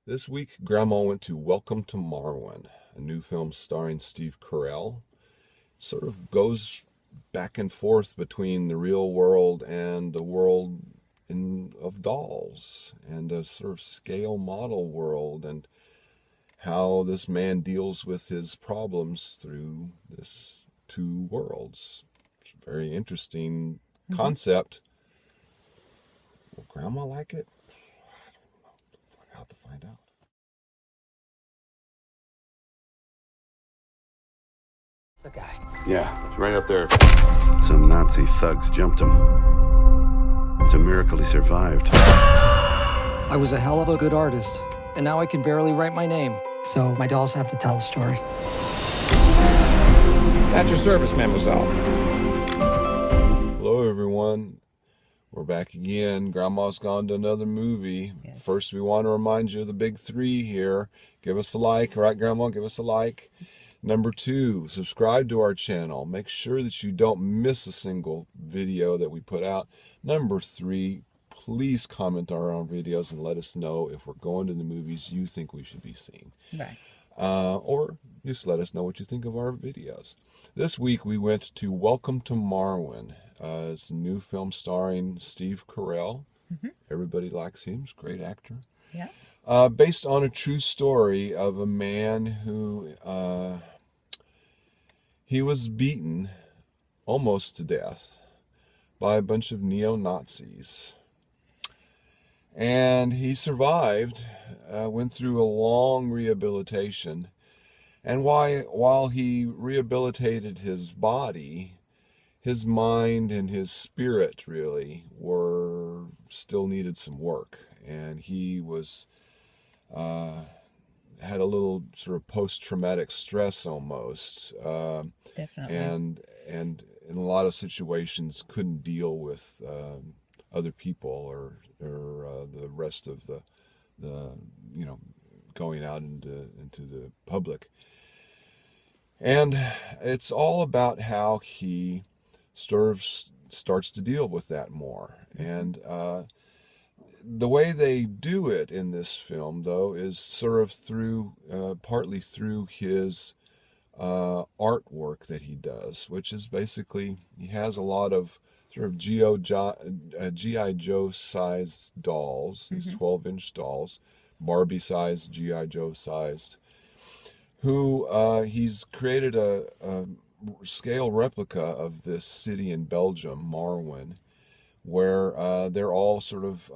This week, Grandma went to Welcome to Marwen, a new film starring Steve Carell. Sort of goes back and forth between the real world and the world of dolls, and a sort of scale model world, and how this man deals with his problems through this two worlds. It's a very interesting concept. Will Grandma like it? I don't know. I'll have to find out. The guy. Yeah, it's right up there. Some Nazi thugs jumped him. It's a miracle he survived. I was a hell of a good artist, and now I can barely write my name. So my dolls have to tell a story. At your service, mademoiselle. Hello, everyone. We're back again. Grandma's gone to another movie. Yes. First, we want to remind you of the big three here. Give us a like, right, Grandma? Give us a like. Number 2, subscribe to our channel. Make sure that you don't miss a single video that we put out. Number 3, please comment on our own videos and let us know if we're going to the movies you think we should be seeing. Right. Or just let us know what you think of our videos. This week we went to Welcome to Marwen. It's a new film starring Steve Carell. Everybody likes him. He's a great actor. Yeah. Based on a true story of a man who he was beaten almost to death by a bunch of neo-Nazis. And he survived, went through a long rehabilitation. And while he rehabilitated his body, his mind and his spirit really were still needed some work. And he was had a little sort of post-traumatic stress almost. Definitely. And in a lot of situations couldn't deal with other people or the rest of the going out into the public. And it's all about how he sort of starts to deal with that more. And the way they do it in this film, though, is sort of through partly through his artwork that he does, which is basically he has a lot of sort of G.I. Joe sized dolls, these 12-inch dolls, Barbie sized, G.I. Joe sized, who he's created a scale replica of this city in Belgium, Marwen, where they're all sort of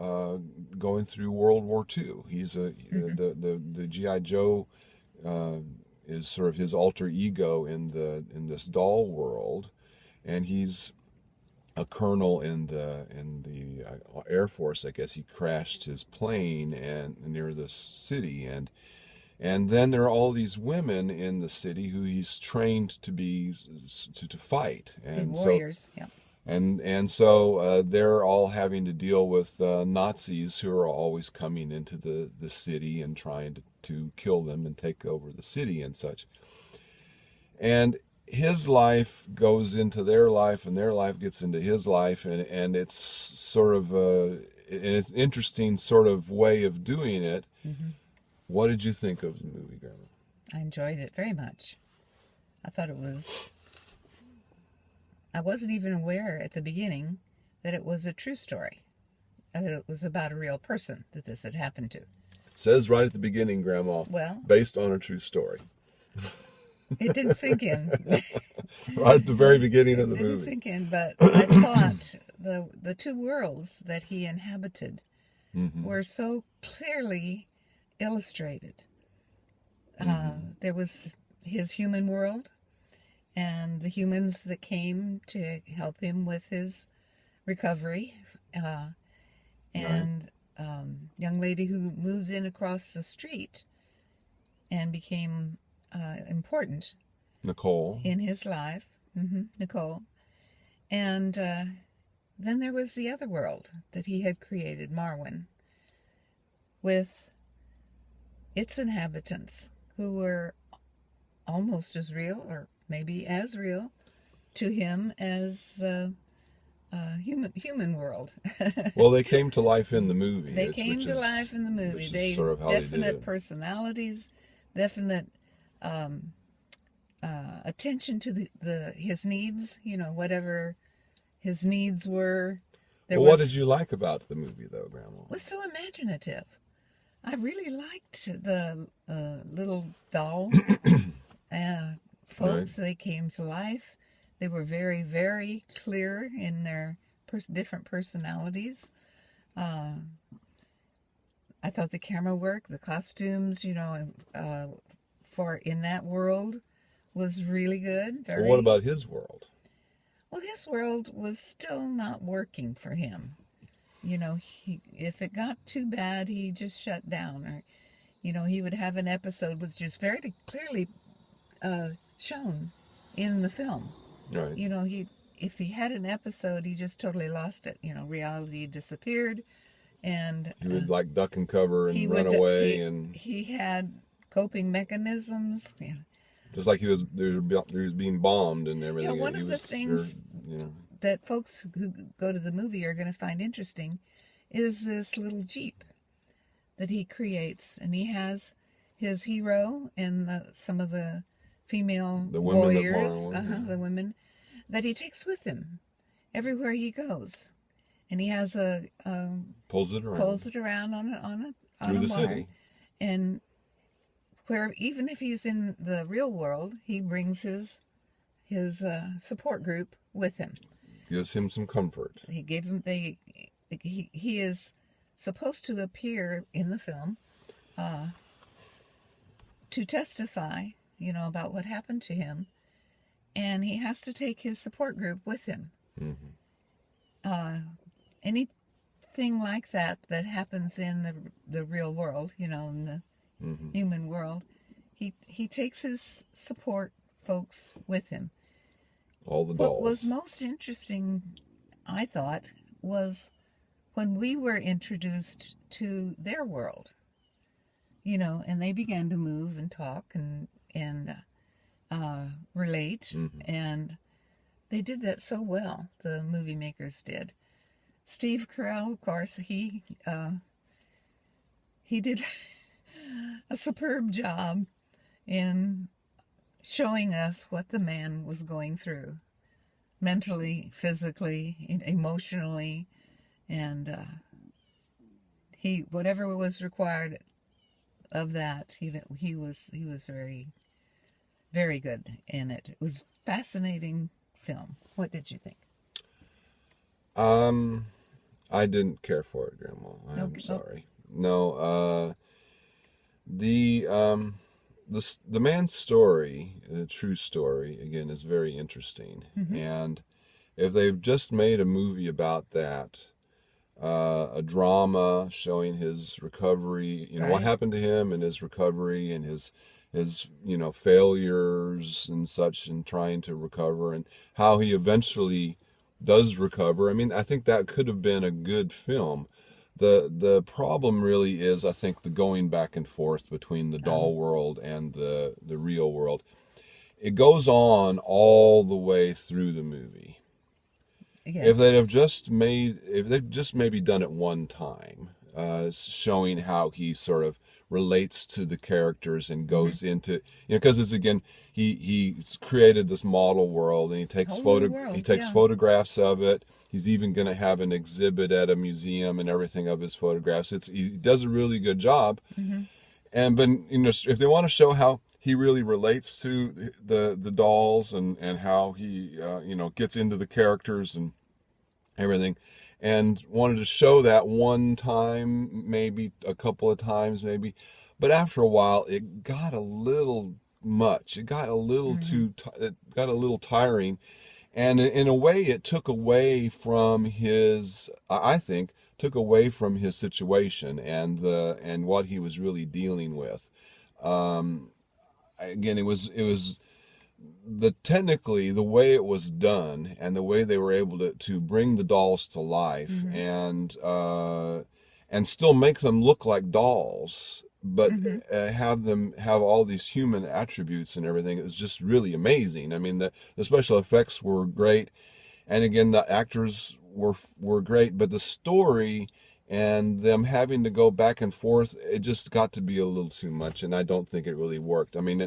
going through World War II. He's the G.I. Joe is sort of his alter ego in this doll world, and he's a colonel in the Air Force. I guess he crashed his plane near this city, and then there are all these women in the city who he's trained to fight, and warriors. So, yeah. And so they're all having to deal with Nazis who are always coming into the city and trying to kill them and take over the city and such. And his life goes into their life, and their life gets into his life, and it's sort of it's an interesting sort of way of doing it. What did you think of the movie, Grandma? I enjoyed it very much. I thought it was... I wasn't even aware at the beginning that it was a true story. That it was about a real person that this had happened to. It says right at the beginning, Grandma, Well, based on a true story. it didn't sink in. Right at the very beginning of the It didn't movie. sink in, but I thought the two worlds that he inhabited were so clearly illustrated. There was his human world, and the humans that came to help him with his recovery, and young lady who moved in across the street and became important Nicole. in his life, Nicole. And then there was the other world that he had created, Marwen, with its inhabitants who were almost as real, or maybe as real, to him as the human world. Well, they came to life in the movie. They came to life in the movie. They sort of how they did definite it. personalities, definite attention to his needs. Whatever his needs were. What did you like about the movie, though, Grandma? It was so imaginative. I really liked the little doll folks. Right. They came to life. They were very, very clear in their different personalities. I thought the camera work, the costumes, for in that world was really good. Well, what about his world? Well, his world was still not working for him. If it got too bad, he just shut down. Or, he would have an episode which is very clearly shown in the film. Right. If he had an episode, he just totally lost it. Reality disappeared, and he would like duck and cover and run away, and he had coping mechanisms. Yeah. Just like he was being bombed and everything. Yeah, one of the things that folks who go to the movie are going to find interesting is this little Jeep that he creates, and he has his hero and some of the female warriors, the women that he takes with him everywhere he goes, and he has pulls it around on through the bar. city, and where even if he's in the real world, he brings his support group with him. Gives him some comfort. He gave him he is supposed to appear in the film to testify, about what happened to him, and he has to take his support group with him. Mm-hmm. Anything like that happens in the real world, in the mm-hmm. human world, he takes his support folks with him. All the dolls. What was most interesting, I thought, was when we were introduced to their world, and they began to move and talk and relate, mm-hmm. and they did that so well. The movie makers did. Steve Carell, of course, he did a superb job in showing us what the man was going through, mentally, physically, emotionally, and whatever was required of that, he was very, very good in it. It was a fascinating film. What did you think? I didn't care for it, Grandma. I'm sorry. No, the man's story, the true story, again, is very interesting. Mm-hmm. And if they've just made a movie about that, a drama showing his recovery, right. What happened to him and his recovery and his failures and such, and trying to recover, and how he eventually does recover. I mean, I think that could have been a good film. The problem really is, I think, the going back and forth between the doll world and the real world. It goes on all the way through the movie. Yes. If they've just maybe done it one time, showing how he sort of relates to the characters and goes mm-hmm. into, because it's, again, he's created this model world, and he takes photographs of it. He's even going to have an exhibit at a museum and everything of his photographs. He does a really good job. Mm-hmm. But if they want to show how he really relates to the dolls and how he gets into the characters and everything, and wanted to show that one time, maybe a couple of times, maybe, but after a while it got a little much. It got a little mm-hmm. It got a little tiring. And in a way, it took away from his situation and what he was really dealing with. Again, it was technically the way it was done and the way they were able to bring the dolls to life mm-hmm. and still make them look like dolls, but mm-hmm. Have them have all these human attributes and everything. It was just really amazing. I mean, the special effects were great. And again, the actors were great, but the story and them having to go back and forth, it just got to be a little too much, and I don't think it really worked. I mean,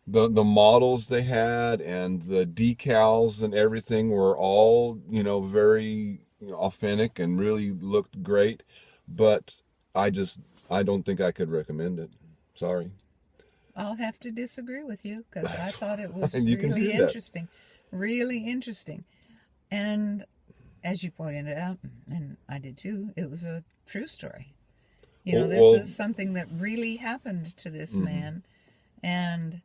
the models they had and the decals and everything were all, very authentic and really looked great, but I don't think I could recommend it. Sorry. I'll have to disagree with you, because I thought it was fine. You can do really that. interesting. Really interesting. And as you pointed out, and I did too, it was a true story. This is something that really happened to this man. And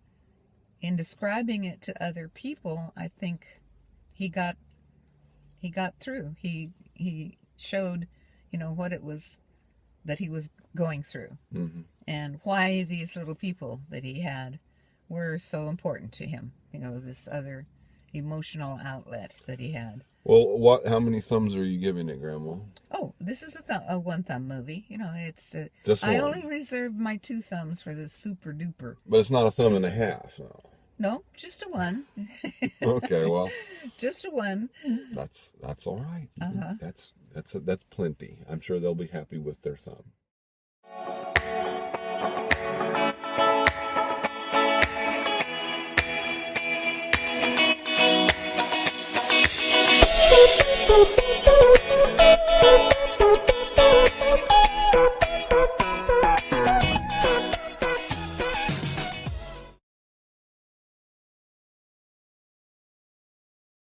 in describing it to other people, I think he got through. He showed, what it was that he was going through, and why these little people that he had were so important to him. This other emotional outlet that he had. Well, how many thumbs are you giving it, Grandma? Oh, this is a one thumb movie. It's Just I one. only reserved my 2 thumbs for the super duper. But it's not a thumb and a half. No. No, just a 1. Okay, well, Just a 1. that's all right. That's plenty. I'm sure they'll be happy with their thumb.